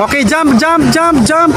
Okay, jump, jump, jump, jump.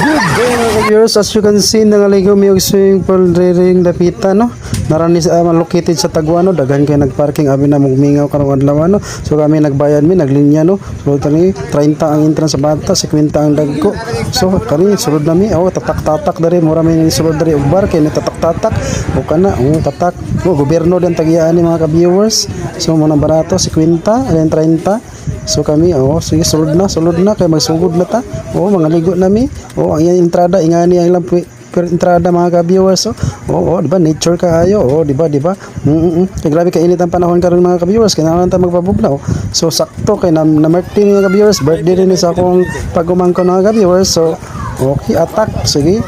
Good day mga viewers, as you can see nangaligo may swimming pool ring dapita no. Narani sa located sa Taguano, daghan kay nagparking abi na mumingaw karong adlaw no. So kami nagbayad mi naglinya no. So tani 30 ang entrance sa bata, 50 ang dagko. So kani sulod na mi, tatak-tatak dari mura may sulod dari og bar kay tatak-tatak o kana tatak. Gobyerno din tagiyaan ni mga ka-viewers. So mo na barato 50 and 30. So kami, sige sulod na kay magsugod na ta. Mga ligo na mi. Ang iyang entrada ingani ang ilang per entrada mga ka-viewers. Di ba nature kaayo. Di ba? Kay grabe ka init ang panahon karon mga ka-viewers. Kailangan ta magpabugnaw. So sakto kay na birthday mga ka-viewers. Birthday rin sa akong pagumangkon mga ka-viewers. So okay, attack. Sige.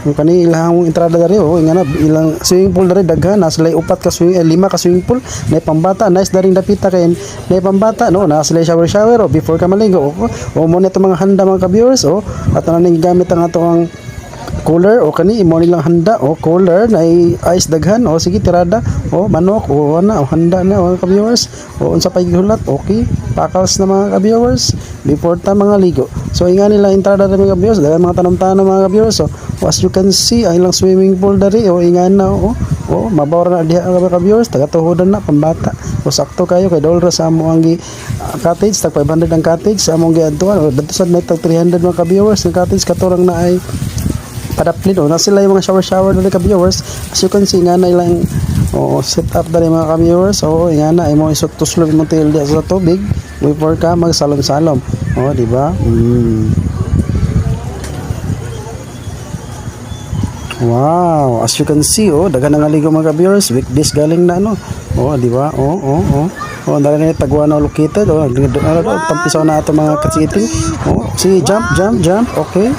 Kani ilang entrada dari ingana ilang swimming pool dari daghan naslay upat ka swimming 5 ka swimming pool na pambata nice daring dapita kay na pambata no naslay shower before ka maligo mo na mga handa mga ka-viewers at naning gamit ang atong cooler kani imo nilang handa cooler na ice daghan sige tirada manok handa na mga ka-viewers unsa pa gihulat okay pakals na mga ka-viewers before ta mga ligo so inga nila entrada ng mga ka-viewers dahil mga tanong-tanong mga ka-viewers as you can see ang ilang swimming pool dari inga na mabawra na diha mga ka-viewers taga-tuhodan na pambata sakto kayo kay dolra sa amo ang cottage tag 500 ang cottage sa among giadtuan dito sa net 300 mga ka-viewers ang cottage katurang na ay padaplin na sila yung mga shower dali ka-viewers as you can see nga na ilang set up dali mga ka-viewers nga na imo isot tuslog mo tail di sa tubig before ka magsalom-salom di ba wow as you can see dagan nga ligo mga ka-viewers weekdays galing na di ba dala na Taguano located tampisaw na ato mga katsiting si jump okay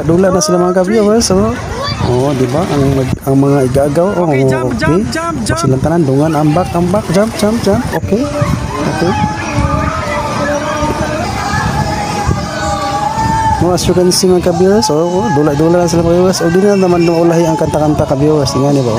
dula na sila mga ka-viewers di ba ang mga igagaw Okay, jump, okay jump. silang tanan dungan ambak jump okay as you can see mga ka-viewers dula na sila mga ka-viewers di na naman ulahi ang kanta-kanta ka-viewers nga ni ba